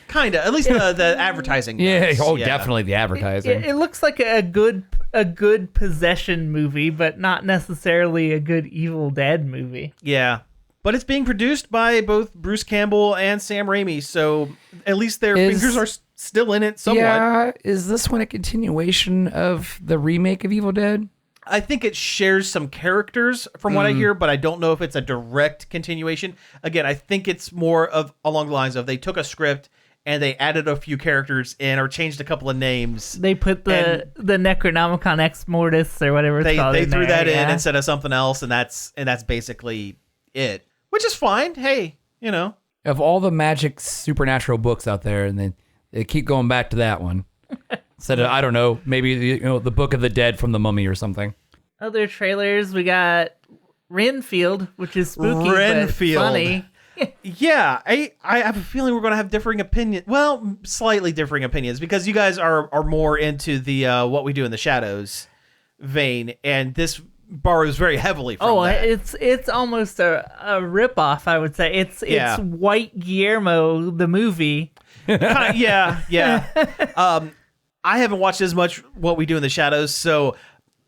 Kinda. At least the advertising. does. Definitely the advertising. It looks like a good possession movie, but not necessarily a good Evil Dead movie. Yeah. But it's being produced by both Bruce Campbell and Sam Raimi, so at least their fingers are still in it somewhat. Yeah, is this one a continuation of the remake of Evil Dead? I think it shares some characters from what I hear, but I don't know if it's a direct continuation. Again, I think it's more of along the lines of they took a script and they added a few characters in or changed a couple of names. They put the Necronomicon Ex Mortis or whatever it's called. They in threw there, that in instead of something else, and that's basically it. Which is fine. Hey, Of all the magic supernatural books out there, and they keep going back to that one. Instead of, I don't know, maybe the Book of the Dead from the Mummy or something. Other trailers, we got Renfield, which is spooky Renfield. but funny. Yeah, I have a feeling we're going to have differing opinions. Well, slightly differing opinions, because you guys are more into the What We Do in the Shadows vein, and this borrows very heavily from that. It's almost a ripoff, I would say. It's White Guillermo, the movie. Yeah. I haven't watched as much What We Do in the Shadows, so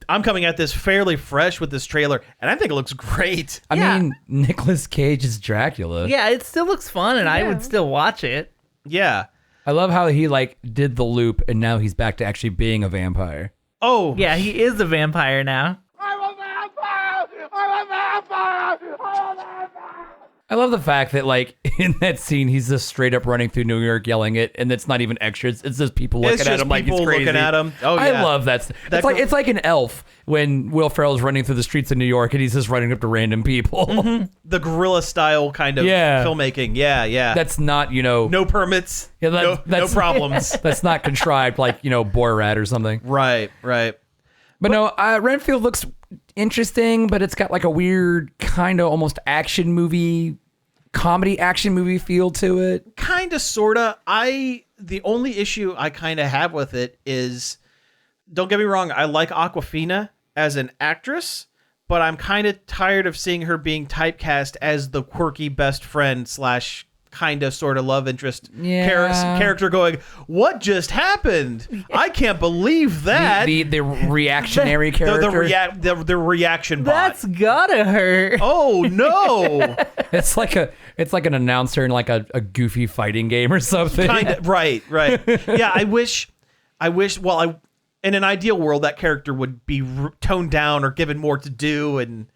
I'm coming at this fairly fresh with this trailer, and I think it looks great. I mean, Nicolas Cage is Dracula. Yeah, it still looks fun, and I would still watch it. Yeah. I love how he did the loop, and now he's back to actually being a vampire. Oh. Yeah, he is a vampire now. I'm a vampire! I'm a vampire! I'm a vampire! I love the fact that, like, in that scene, he's just straight up running through New York yelling it, and it's not even extras. It's just people looking at him like he's crazy. Looking at him. Oh, yeah. I love that. It's like an elf when Will Ferrell's running through the streets of New York, and he's just running up to random people. Mm-hmm. The guerrilla style kind of filmmaking. Yeah. That's not, no permits. Yeah, no problems. That's not contrived like, Borat or something. Right. But no, Renfield looks interesting, but it's got like a weird kind of almost comedy action movie feel to it. Kind of, sort of. The only issue I kind of have with it is, don't get me wrong, I like Awkwafina as an actress, but I'm kind of tired of seeing her being typecast as the quirky best friend / kind of sort of love interest character going, what just happened? I can't believe that. The reactionary character. The reaction bot. That's gotta hurt. Oh no. It's like an announcer in like a goofy fighting game or something. Right. Yeah, I wish in an ideal world that character would be toned down or given more to do, and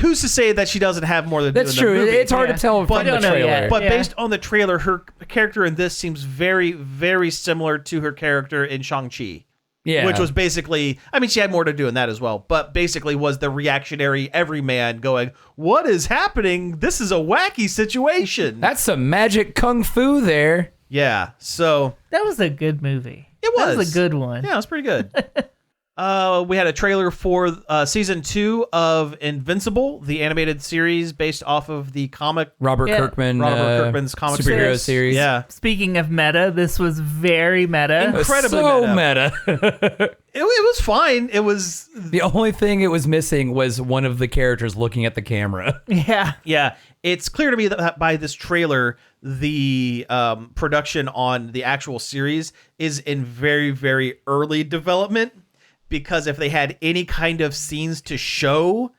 who's to say that she doesn't have more than That's true. In the movie? It's hard to tell from the trailer. But based on the trailer, her character in this seems very, very similar to her character in Shang-Chi. Yeah. Which was basically, she had more to do in that as well, but basically was the reactionary everyman going, what is happening? This is a wacky situation. That's some magic kung fu there. Yeah, so. That was a good movie. It was. That was a good one. Yeah, it was pretty good. We had a trailer for season 2 of Invincible, the animated series based off of the comic Robert Kirkman's comic superhero series. Yeah. Speaking of meta, this was very meta. Incredibly meta. It was fine. It was the only thing it was missing was one of the characters looking at the camera. Yeah. It's clear to me that by this trailer, the production on the actual series is in very, very early development. Because if they had any kind of scenes to show,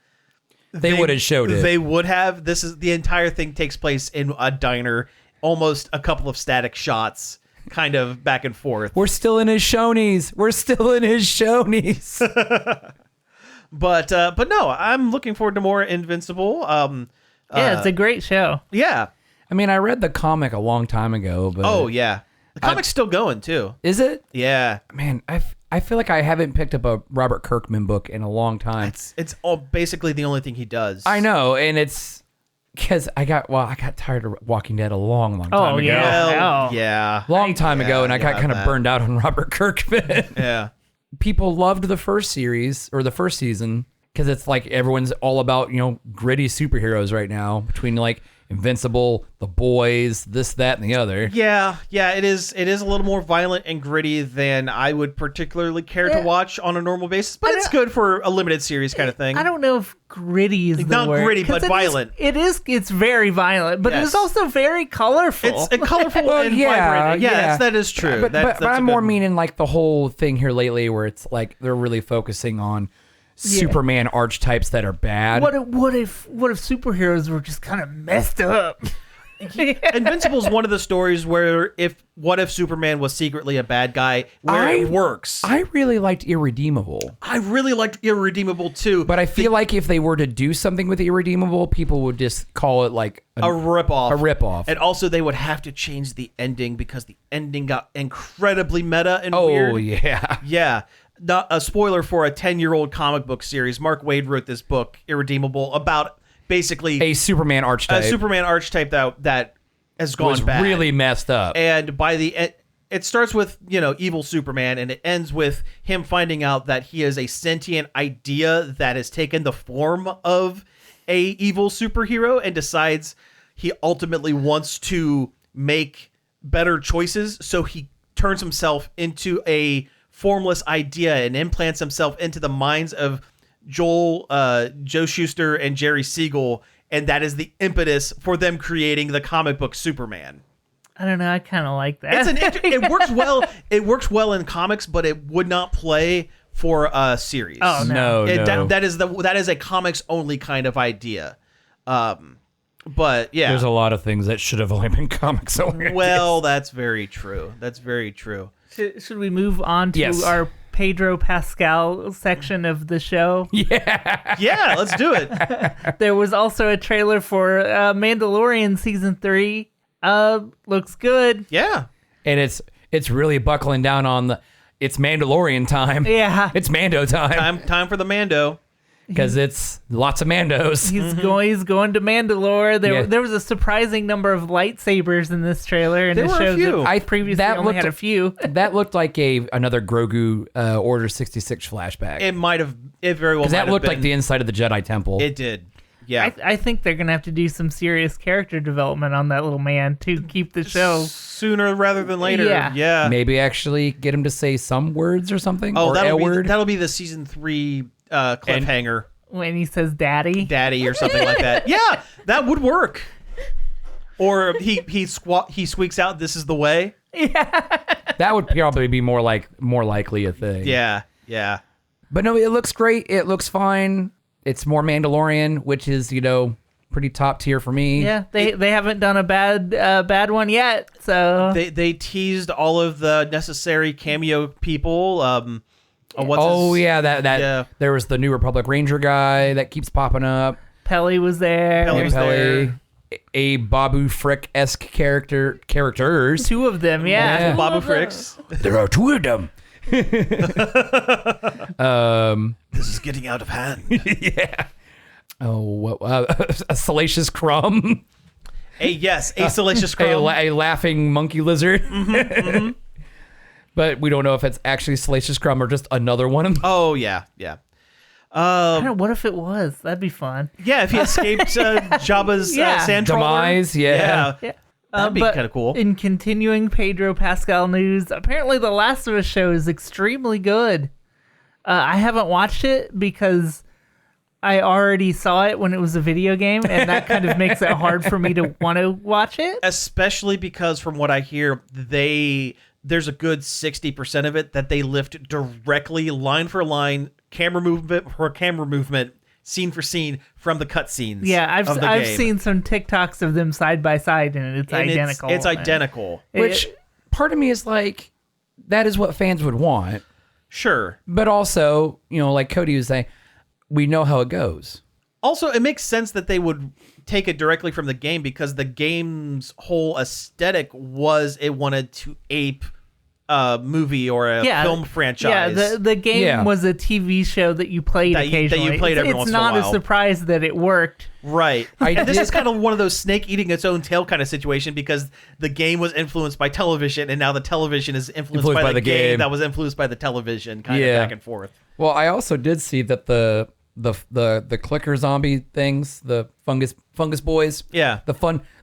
they would have showed it. They would have. The entire thing takes place in a diner, almost a couple of static shots, kind of back and forth. We're still in his Shonies. But no, I'm looking forward to more Invincible. It's a great show. Yeah. I read the comic a long time ago, but oh yeah, the comic's still going too. Is it? Yeah. Man, I feel like I haven't picked up a Robert Kirkman book in a long time. It's all basically the only thing he does. I know, and it's because I got tired of Walking Dead a long time ago. Yeah. Long time ago, and I got kind of burned out on Robert Kirkman. Yeah. People loved the first series or the first season because it's like everyone's all about, gritty superheroes right now between like Invincible, The Boys, this, that, and the other. Yeah, it is a little more violent and gritty than I would particularly care to watch on a normal basis, but it's good for a limited series kind of thing. I don't know if gritty is the not word. Gritty, but violent. It's very violent, but it's also very colorful. It's colorful and vibrant. Yeah, that is true. But I'm more meaning like the whole thing here lately where it's like they're really focusing on Superman archetypes that are bad. What if superheroes were just kind of messed up? Invincible is one of the stories where what if Superman was secretly a bad guy, where it works. I really liked Irredeemable. I really liked Irredeemable too. But I feel like if they were to do something with Irredeemable, people would just call it like a ripoff. A ripoff. And also they would have to change the ending because the ending got incredibly meta and weird. Oh, yeah. Yeah. Not a spoiler for a 10-year-old comic book series. Mark Waid wrote this book, Irredeemable, about basically a Superman archetype. That has gone bad. Really messed up. And by the end, it starts with, evil Superman, and it ends with him finding out that he is a sentient idea that has taken the form of a evil superhero and decides he ultimately wants to make better choices. So he turns himself into a formless idea and implants himself into the minds of Joe Shuster and Jerry Siegel, and that is the impetus for them creating the comic book Superman. I don't know. I kind of like that. It works well. It works well in comics, but it would not play for a series. Oh no! That is a comics only kind of idea. But yeah, there's a lot of things that should have only been comics only. Well, that's very true. That's very true. Should we move on to our Pedro Pascal section of the show. Yeah, let's do it. There was also a trailer for Mandalorian season 3. Looks good. Yeah. And it's really buckling down on it's Mandalorian time. Yeah. It's Mando time. Time for the Mando. Because it's lots of Mandos. He's going to Mandalore. Yeah. There was a surprising number of lightsabers in this trailer, and There it were a shows few. that I previously only had a few. That looked like another Grogu Order 66 flashback. It might have. It very well. Because that might looked have like been. the inside of the Jedi Temple. It did. Yeah. I think they're gonna have to do some serious character development on that little man to keep the show Sooner rather than later. Yeah. Yeah. Maybe actually get him to say some words or something. Oh, or a word. that'll be the season 3 cliffhanger. when he says "daddy." Daddy or something like that. Yeah, that would work. Or he squeaks out, "This is the way." That would probably be more likely a thing. Yeah. But no, it looks great. It looks fine. It's more Mandalorian, which is, pretty top tier for me. Yeah, they haven't done a bad one yet. So They teased all of the necessary cameo people. Yeah. There was the New Republic Ranger guy that keeps popping up. Pelly was there. Pelly was there. A Babu Frick-esque characters. 2 of them. Yeah. Yeah. Babu Fricks. There are 2 of them. This is getting out of hand. Yeah. Oh, a Salacious Crumb. A Salacious Crumb. A laughing monkey lizard. But we don't know if it's actually Salacious Crumb or just another one. Oh, yeah. I don't know, what if it was? That'd be fun. Yeah, if he escaped Jabba's sand trawler. Demise, yeah. That'd be But kind of cool. In continuing Pedro Pascal news, apparently the Last of Us show is extremely good. I haven't watched it because I already saw it when it was a video game, and that kind of makes it hard for me to want to watch it. Especially because from what I hear, there's a good 60% of it that they lift directly, line for line, camera movement for camera movement, scene for scene from the cutscenes. Yeah, I've game. seen some TikToks of them side by side, and it's And identical. It's identical. Which part of me is like, that is what fans would want. Sure. But also, like Cody was saying, we know how it goes. Also, it makes sense that they would take it directly from the game because the game's whole aesthetic was it wanted to ape a movie or a film franchise. Yeah, the game was a TV show that you played occasionally. That you played every it's once in a not while. a surprise that it worked. Right. And this is kind of one of those snake eating its own tail kind of situation because the game was influenced by television and now the television is influenced by the game that was influenced by the television, kind of back and forth. Well, I also did see that the clicker zombie things, the fungus boys, the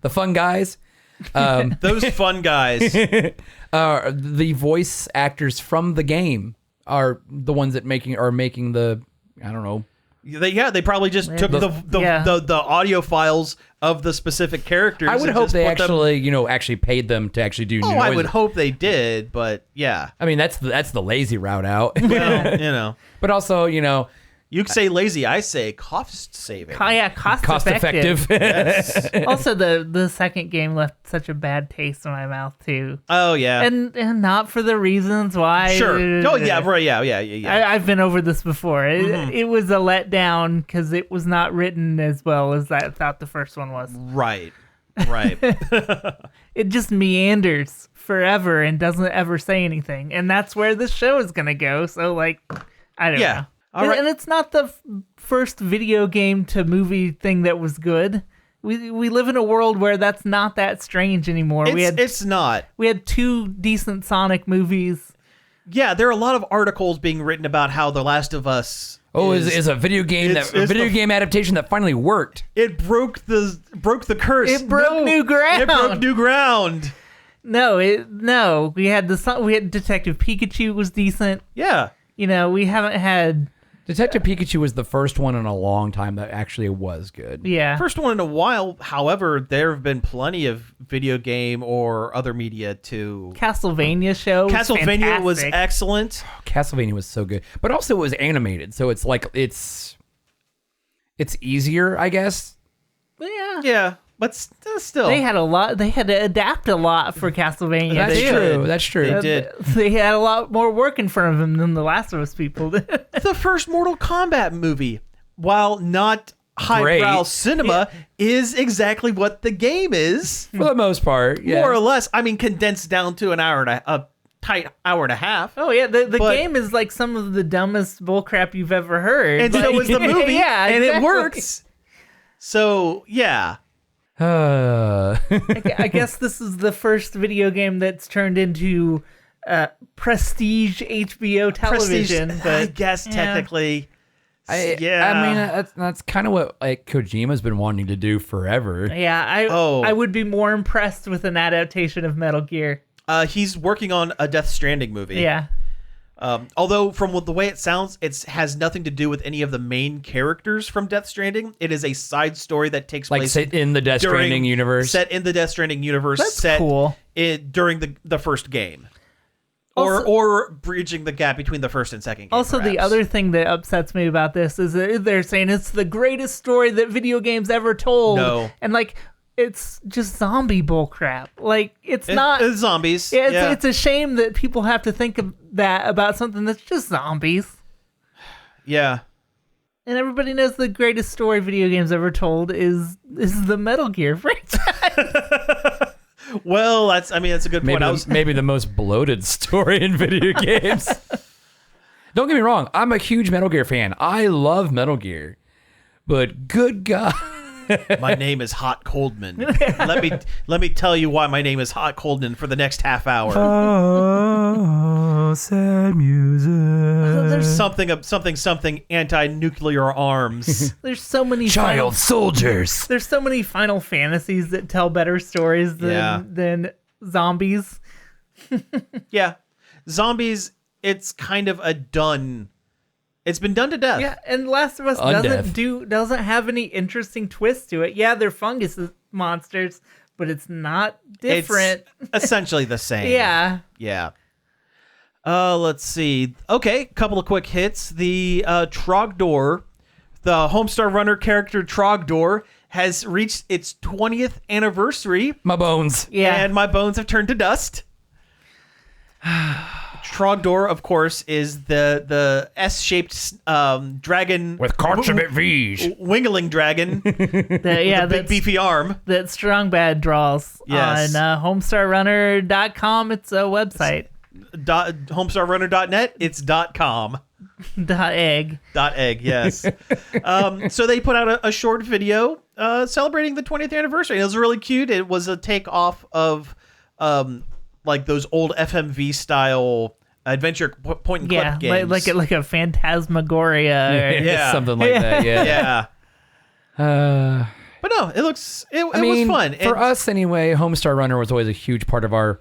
fun guys, those fun guys, the voice actors from the game are the ones that are making the, I don't know. They probably just took the audio files of the specific characters. I would hope they actually paid them to actually do new noises. I would hope they did, but yeah. I mean, that's the lazy route out. Well, But also, you say lazy, I say cost saving. Cost effective. Yes. Also, the second game left such a bad taste in my mouth too. Oh yeah, and not for the reasons why. Sure. Oh yeah, right. Yeah. I've been over this before. It was a letdown because it was not written as well as I thought the first one was. Right. It just meanders forever and doesn't ever say anything, and that's where this show is gonna go. So I don't know. All right. And it's not the first video game to movie thing that was good. We live in a world where that's not that strange anymore. It's not. We had 2 decent Sonic movies. Yeah, there are a lot of articles being written about how The Last of Us is a video game game adaptation that finally worked. It broke the curse. It broke new ground. It broke new ground. No, we had Detective Pikachu was decent. Yeah. We haven't had Detective Pikachu was the first one in a long time that actually was good. Yeah. First one in a while. However, there have been plenty of video game or other media to... Castlevania show. Castlevania was excellent. Castlevania was so good. But also it was animated, so it's like it's easier, I guess. Yeah. Yeah. but still. They had a lot. They had to adapt a lot for Castlevania. That's too. true. That's true. They did. They had a lot more work in front of them than the Last of Us people did. The first Mortal Kombat movie, while not highbrow Great. cinema, is exactly what the game is. For the most part, yeah. More or less. I mean, condensed down to a tight hour and a half. Oh yeah, the But- game is like some of the dumbest bullcrap you've ever heard. And so is the movie. Yeah, and it exactly. works. So, yeah. I guess this is the first video game that's turned into prestige HBO television. Prestige, But I guess yeah. technically. I mean, that's kind of what like Kojima's been wanting to do forever. Yeah, I would be more impressed with an adaptation of Metal Gear. He's working on a Death Stranding movie. Yeah. Although, from the way it sounds, it has nothing to do with any of the main characters from Death Stranding. It is a side story that takes Like place set in the Death Stranding universe. Set in the Death Stranding universe. That's set cool. During the first game. Also- Or bridging the gap between the first and second game. Also, the perhaps. other thing that upsets me about this is that they're saying it's the greatest story that video games ever told. No. And like, it's just zombie bullcrap. Like, it's not. It's zombies. Yeah, it's a shame that people have to think of that about something that's just zombies. Yeah. And everybody knows the greatest story video games ever told is the Metal Gear franchise. Well, that's a good Maybe point. maybe the most bloated story in video games. Don't get me wrong. I'm a huge Metal Gear fan. I love Metal Gear. But good God. My name is Hot Coldman. let me tell you why my name is Hot Coldman for the next half hour. Oh, sad music. There's something anti-nuclear arms. There's so many Child soldiers. There's so many Final Fantasies that tell better stories than zombies. Yeah, zombies. It's kind of a done. It's been done to death. Yeah, and Last of Us doesn't have any interesting twist to it. Yeah, they're fungus monsters, but it's not different. It's essentially the same. Yeah. Yeah. Let's see. Okay, couple of quick hits. The Trogdor, the Homestar Runner character Trogdor, has reached its 20th anniversary. My bones. Yeah. And my bones have turned to dust. Trogdor, of course, is the S-shaped dragon With consummate V's. wingling dragon, The big beefy arm. that Strong Bad draws Yes. on homestarrunner.com. It's a website. Homestarrunner.net. It's .com. .egg. .egg. Yes. So they put out a short video celebrating the 20th anniversary. It was really cute. It was a takeoff of like those old FMV style adventure point and click games. like a Phantasmagoria. Yeah. Something like that, yeah. Yeah. But no, it was fun. For us anyway, Homestar Runner was always a huge part of our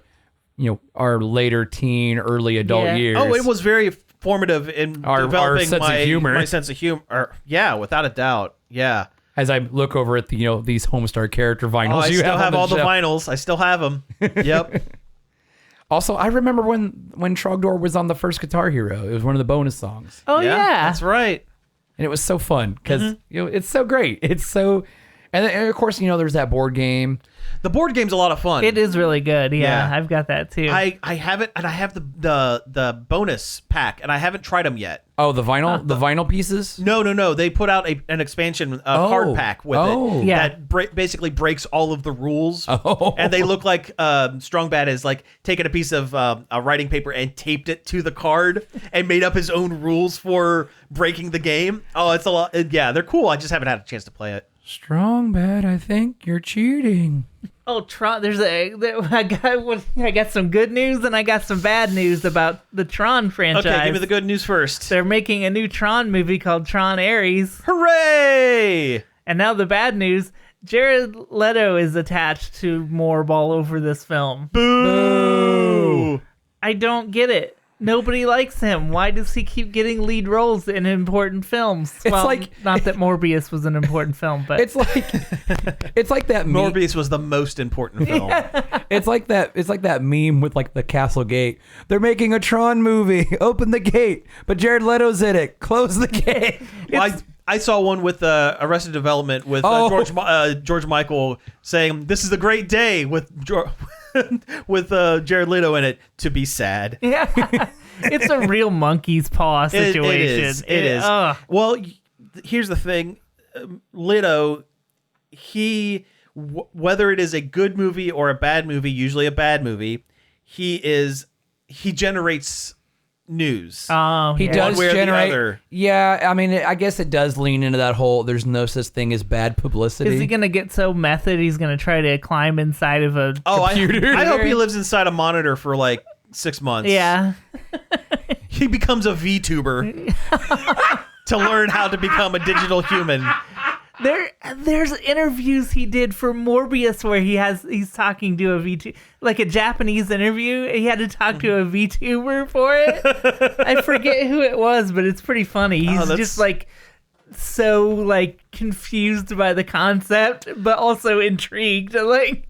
later teen, early adult years. Oh, it was very formative in Our developing sense of humor. my sense of humor. Yeah, without a doubt. Yeah. As I look over at the these Homestar character vinyls, Oh, I you still have on all the shelf. vinyls. I still have them. Yep. Also, I remember when Trogdor was on the first Guitar Hero. It was one of the bonus songs, Oh, yeah. That's right. and it was so fun because it's so great. It's so, and of course there's that board game. The board game's a lot of fun. It is really good. Yeah, Yeah. I've got that too. I haven't, and I have the bonus pack, and I haven't tried them yet. Oh, the vinyl pieces. No. They put out an expansion card pack with it Yeah. that basically breaks all of the rules. Oh. And they look like Strong Bad has like taken a piece of a writing paper and taped it to the card and made up his own rules for breaking the game. Oh, it's a lot. Yeah, they're cool. I just haven't had a chance to play it. Strong Bad, I think you're cheating. Oh, Tron! I got some good news and I got some bad news about the Tron franchise. Okay, give me the good news first. They're making a new Tron movie called Tron Ares, Hooray! and now the bad news: Jared Leto is attached to more all over this film. Boo! I don't get it. Nobody likes him. Why does he keep getting lead roles in important films? Well, like- not that Morbius was an important film, but It's like that meme. Morbius was the most important film. It's like that meme with like the castle gate. They're making a Tron movie. Open the gate, but Jared Leto's in it. Close the gate. Well, I saw one with Arrested Development with George Michael saying, "This is a great day," with with Jared Leto in it, to be sad. Yeah. It's a real monkey's paw situation. It is. Well, here's the thing. Leto, whether it is a good movie or a bad movie, usually a bad movie, he generates news. He does one way generate. or the other. Yeah, I mean, I guess it does lean into that whole. There's no such thing as bad publicity. Is he gonna get so method he's gonna try to climb inside of a computer? I hope he lives inside a monitor for like 6 months. Yeah. He becomes a VTuber to learn how to become a digital human. There's interviews he did for Morbius where he's talking to a VTuber, like a Japanese interview. He had to talk to a VTuber for it. I forget who it was, but it's pretty funny. He's just like so like confused by the concept, but also intrigued. Like,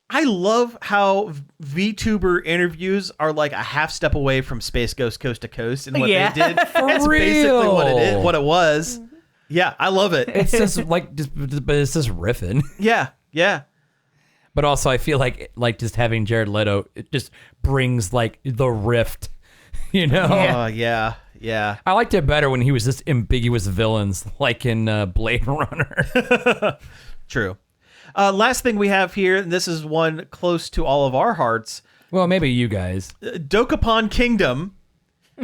I love how VTuber interviews are like a half step away from Space Ghost Coast to Coast, and what they did. That's basically what it was. Yeah, I love it. It's just like, but it's just riffing. Yeah. But also, I feel like just having Jared Leto, it just brings like the rift, you know? Yeah. I liked it better when he was just ambiguous villains, like in Blade Runner. True. Last thing we have here, and this is one close to all of our hearts. Well, maybe you guys. Dokapon Kingdom.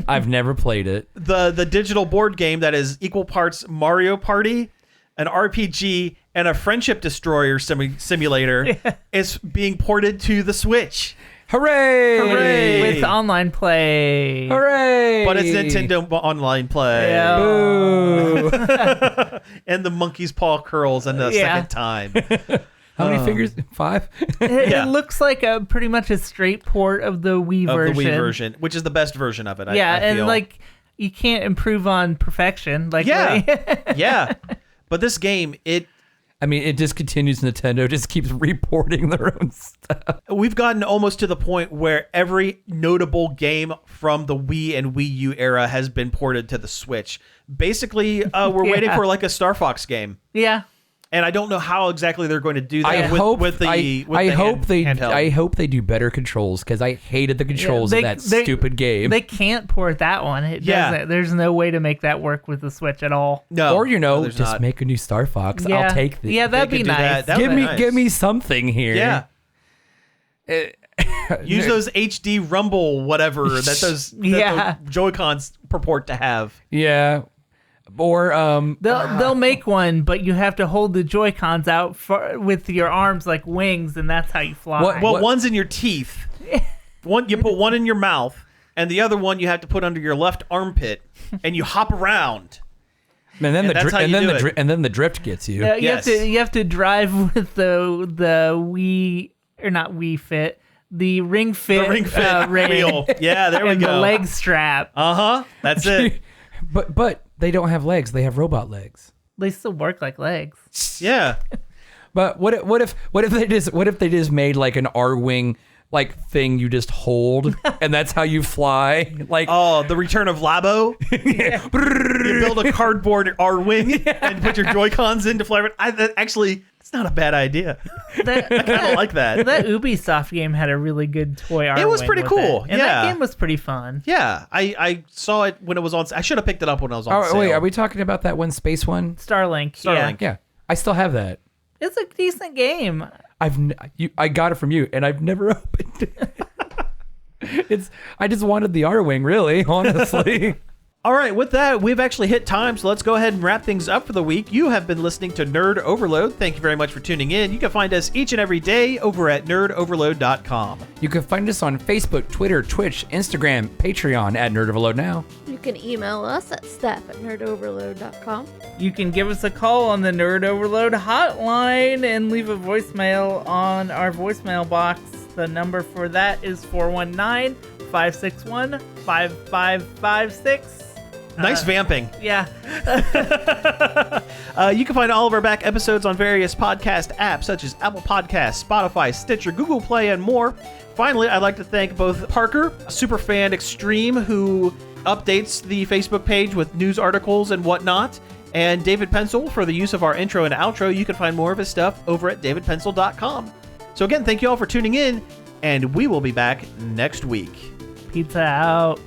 I've never played it. The digital board game that is equal parts Mario Party, an RPG, and a friendship destroyer simulator is being ported to the Switch. Hooray! With online play. Hooray! But it's Nintendo Online Play. Yeah. Boo. And the monkey's paw curls in the second time. How many fingers? 5? It looks like pretty much a straight port of the Wii version. Of the Wii version, which is the best version of it. I and feel. like you can't improve on perfection. Like, yeah. But this game, it just continues. Nintendo just keeps reporting their own stuff. We've gotten almost to the point where every notable game from the Wii and Wii U era has been ported to the Switch. Basically, we're waiting for like a Star Fox game. Yeah. And I don't know how exactly they're going to do that. I hope they do better controls, because I hated the controls of that stupid game. They can't port that one. It doesn't. There's no way to make that work with the Switch at all. No. Or just not. Make a new Star Fox. Yeah. I'll take this. Yeah, that'd be nice. Give me something here. Yeah. Use those HD Rumble whatever that those Joy-Cons purport to have. Yeah. Or they'll make one, but you have to hold the Joy-Cons out with your arms like wings, and that's how you fly. One's in your teeth. You put one in your mouth, and the other one you have to put under your left armpit, and you hop around. And then the drift gets you. You have to drive with the Wii, or not Wii Fit, the Ring Fit, wheel. Yeah, there we and go. The leg strap. That's it. But they don't have legs. They have robot legs. They still work like legs. Yeah. But what if they just made like an R-wing like thing you just hold, and that's how you fly? Like, the Return of Labo. You build a cardboard R-wing and put your Joy-Cons in to fly. It's not a bad idea. I kind of like that. That Ubisoft game had a really good toy R-wing. It was pretty cool. And that game was pretty fun. Yeah, I saw it when it was on. I should have picked it up when I was on sale. Wait, are we talking about that one space one? Starlink. Yeah. I still have that. It's a decent game. I got it from you, and I've never opened it. I just wanted the R-wing, really, honestly. All right, with that, we've actually hit time, so let's go ahead and wrap things up for the week. You have been listening to Nerd Overload. Thank you very much for tuning in. You can find us each and every day over at nerdoverload.com. You can find us on Facebook, Twitter, Twitch, Instagram, Patreon at Nerd Overload now. You can email us at staff@nerdoverload.com. You can give us a call on the Nerd Overload hotline and leave a voicemail on our voicemail box. The number for that is 419-561-5556. Nice vamping. Yeah. You can find all of our back episodes on various podcast apps such as Apple Podcasts, Spotify, Stitcher, Google Play, and more. Finally, I'd like to thank both Parker, Superfan Extreme, who updates the Facebook page with news articles and whatnot. And David Pencil for the use of our intro and outro. You can find more of his stuff over at davidpencil.com. So again, thank you all for tuning in, and we will be back next week. Pizza out.